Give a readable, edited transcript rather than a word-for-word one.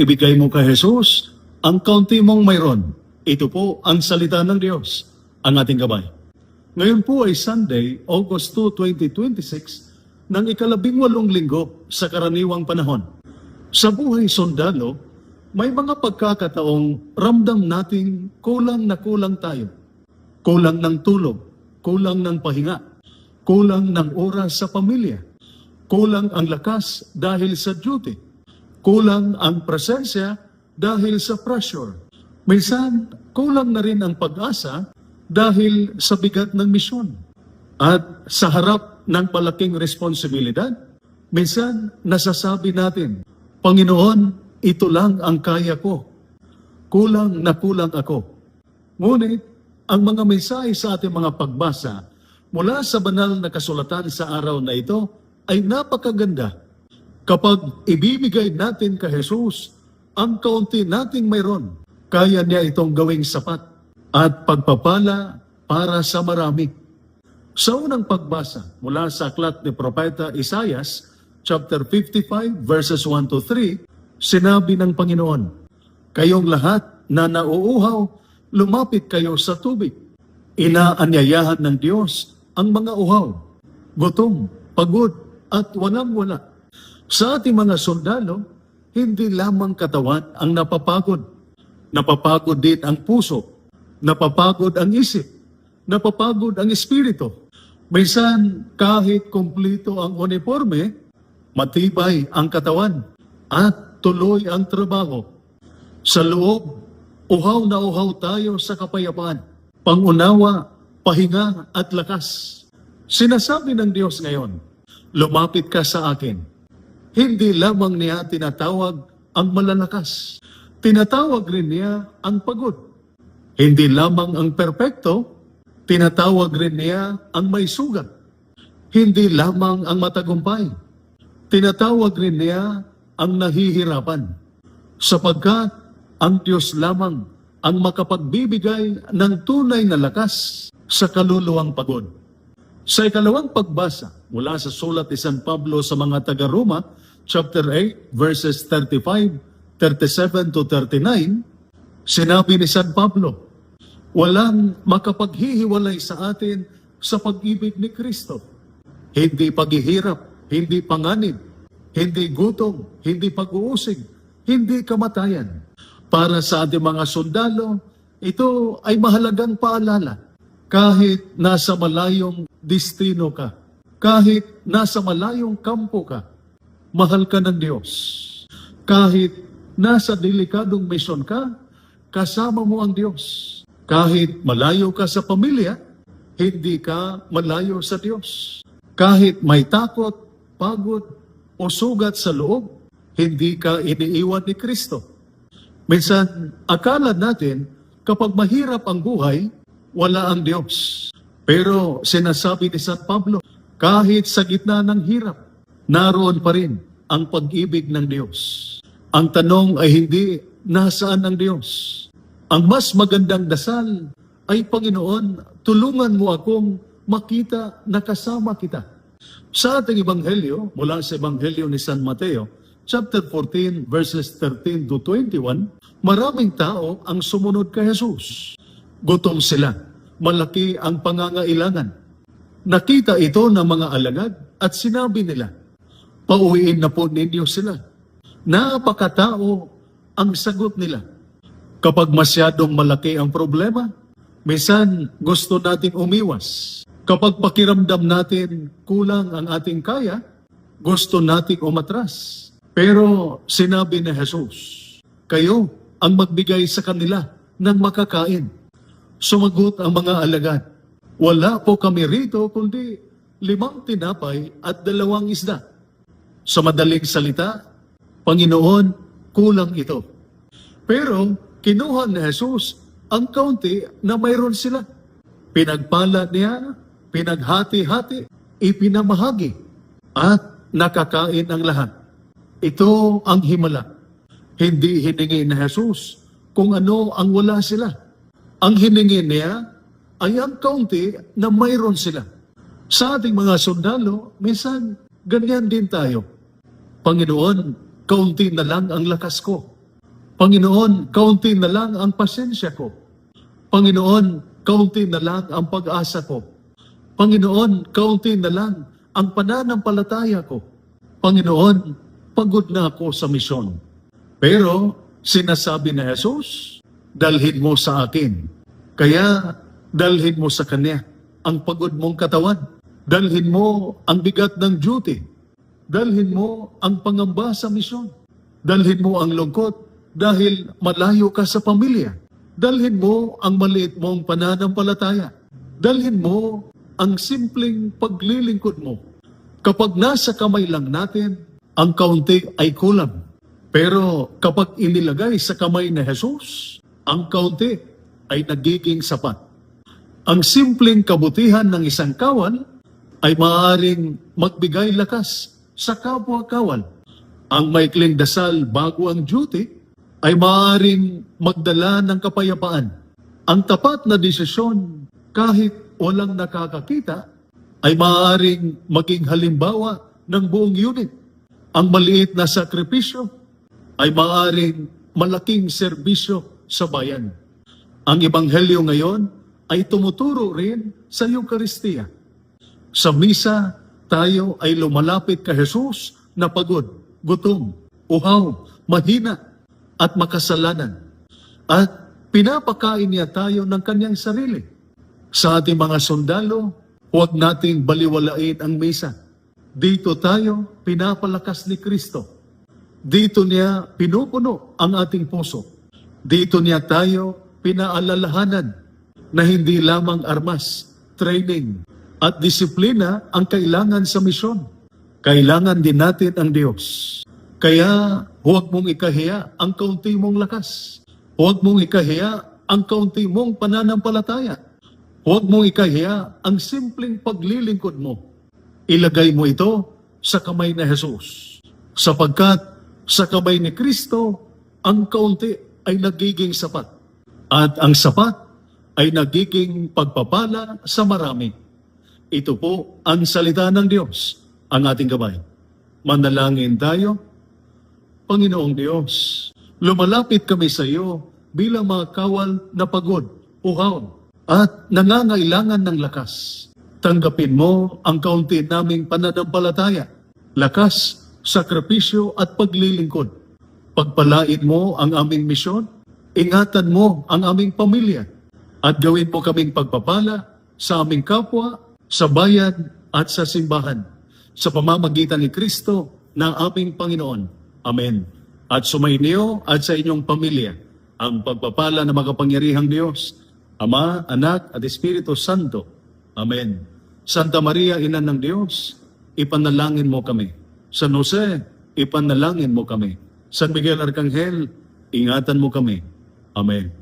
ibigay mo kay Jesus ang kaunti mong mayroon. Ito po ang salita ng Diyos, ang ating gabay. Ngayon po ay Sunday, August 2, 2026, ng ika-18 linggo sa karaniwang panahon. Sa buhay sundalo, may mga pagkakataong ramdam nating kulang na kulang tayo. Kulang ng tulog, kulang ng pahinga, kulang ng oras sa pamilya, kulang ang lakas dahil sa duty, kulang ang presensya dahil sa pressure. Minsan, kulang na rin ang pag-asa dahil sa bigat ng misyon. At sa harap ng malaking responsibilidad, minsan nasasabi natin, Panginoon, ito lang ang kaya ko. Kulang na kulang ako. Ngunit, ang mga mensahe sa ating mga pagbasa mula sa banal na kasulatan sa araw na ito ay napakaganda. Kapag ibibigay natin kay Jesus ang kaunti nating mayroon, kaya niya itong gawing sapat at pagpapala para sa marami. Sa unang pagbasa mula sa aklat ni Propeta Isaias, chapter 55, verses 1 to 3, sinabi ng Panginoon, kayong lahat na nauuhaw, lumapit kayo sa tubig. Inaanyayahan ng Diyos ang mga uhaw, gutom, pagod, at walang-wala. Sa ating mga sundalo, hindi lamang katawan ang napapagod. Napapagod din ang puso, napapagod ang isip, napapagod ang espiritu. Minsan, kahit kumplito ang uniforme, matibay ang katawan at tuloy ang trabaho. Sa loob, uhaw na uhaw tayo sa kapayapaan, pangunawa, pahinga at lakas. Sinasabi ng Diyos ngayon, lumapit ka sa akin. Hindi lamang niya tinatawag ang malalakas. Tinatawag rin niya ang pagod. Hindi lamang ang perpekto, tinatawag rin niya ang may sugat. Hindi lamang ang matagumpay. Tinatawag rin niya ang nahihirapan. Sapagkat ang Diyos lamang ang makapagbibigay ng tunay na lakas sa kaluluwang pagod. Sa ikalawang pagbasa mula sa sulat ni San Pablo sa mga taga-Roma, chapter 8, verses 35, 37 to 39, sinabi ni San Pablo, walang makapaghihiwalay sa atin sa pag-ibig ni Kristo. Hindi paghihirap, hindi panganib, hindi gutom, hindi pag-uusig, hindi kamatayan. Para sa ating mga sundalo, ito ay mahalagang paalala. Kahit nasa malayong destino ka, kahit nasa malayong kampo ka, mahal ka ng Diyos. Kahit nasa delikadong misyon ka, kasama mo ang Diyos. Kahit malayo ka sa pamilya, hindi ka malayo sa Diyos. Kahit may takot, pagod, o sugat sa loob, hindi ka iniiwan ni Kristo. Minsan, akala natin, kapag mahirap ang buhay, wala ang Diyos. Pero sinasabi ni San Pablo, kahit sa gitna ng hirap, naroon pa rin ang pag-ibig ng Diyos. Ang tanong ay hindi, nasaan ang Diyos? Ang mas magandang dasal ay, Panginoon, tulungan mo akong makita na kasama kita. Sa ating Ebanghelyo, mula sa Ebanghelyo ni San Mateo, chapter 14, verses 13 to 21, maraming tao ang sumunod kay Jesus. Gutom sila, malaki ang pangangailangan. Nakita ito ng mga alagad at sinabi nila, pauwiin na po ninyo sila. Napakatao ang sagot nila. Kapag masyadong malaki ang problema, minsan gusto natin umiwas. Kapag pakiramdam natin kulang ang ating kaya, gusto natin umatras. Pero sinabi ni Jesus, kayo ang magbigay sa kanila ng makakain. Sumagot ang mga alagad, wala po kami rito kundi 5 tinapay at 2 isda. Sa madaling salita, Panginoon, kulang ito. Pero kinuha ni Jesus ang kaunti na mayroon sila. Pinagpala niya, pinaghati-hati, ipinamahagi, at nakakain ang lahat. Ito ang himala. Hindi hiningi ni Jesus kung ano ang wala sila. Ang hiningi niya ay ang kaunti na mayroon sila. Sa ating mga sundalo, minsan ganyan din tayo. Panginoon, kaunti na lang ang lakas ko. Panginoon, kaunti na lang ang pasensya ko. Panginoon, kaunti na lang ang pag-asa ko. Panginoon, kaunti na lang ang pananampalataya ko. Panginoon, pagod na ako sa misyon. Pero sinasabi ni Jesus, dalhin mo sa akin. Kaya dalhin mo sa Kanya ang pagod mong katawan. Dalhin mo ang bigat ng duty. Dalhin mo ang pangamba sa misyon. Dalhin mo ang lungkot dahil malayo ka sa pamilya. Dalhin mo ang maliit mong pananampalataya. Dalhin mo ang simpleng paglilingkod mo. Kapag nasa kamay lang natin, ang kaunti ay kulang. Pero kapag inilagay sa kamay ni Jesus, ang kaunti ay nagiging sapat. Ang simpleng kabutihan ng isang kawal ay maaaring magbigay lakas sa kapwa-kawal. Ang maikling dasal bago ang duty ay maaaring magdala ng kapayapaan. Ang tapat na desisyon kahit walang nakakakita ay maaaring maging halimbawa ng buong unit. Ang maliit na sakripisyo ay maaaring malaking serbisyo sa bayan. Ang ebanghelyo ngayon ay tumuturo rin sa Eucharistia. Sa misa, tayo ay lumalapit kay Jesus na pagod, gutom, uhaw, mahina, at makasalanan. At pinapakain niya tayo ng kanyang sarili. Sa ating mga sundalo, huwag nating baliwalain ang misa. Dito tayo pinapalakas ni Kristo. Dito niya pinupuno ang ating puso. Dito niya tayo pinaalalahanan na hindi lamang armas, training, at disiplina ang kailangan sa misyon. Kailangan din natin ang Diyos. Kaya huwag mong ikahiya ang kaunti mong lakas. Huwag mong ikahiya ang kaunti mong pananampalataya. Huwag mong ikahiya ang simpleng paglilingkod mo. Ilagay mo ito sa kamay ni Jesus. Sapagkat sa kamay ni Kristo, ang kaunti ay nagiging sapat. At ang sapat ay nagiging pagpapala sa marami. Ito po ang salita ng Diyos, ang ating gabay. Manalangin tayo. Panginoong Diyos, lumalapit kami sa iyo bilang mga kawal na pagod, uhaw, at nangangailangan ng lakas. Tanggapin mo ang kaunti naming pananampalataya, lakas, sakripisyo at paglilingkod. Pagpalain mo ang aming misyon, ingatan mo ang aming pamilya, at gawin mo kaming pagpapala sa aming kapwa, sa bayan at sa simbahan, sa pamamagitan ni Kristo na aming Panginoon. Amen. At sumainyo at sa inyong pamilya ang pagpapala ng makapangyarihang Diyos, Ama, Anak at Espiritu Santo. Amen. Santa Maria, Ina ng Diyos, ipanalangin mo kami. San Jose, ipanalangin mo kami. San Miguel Arcangel, ingatan mo kami. Amen.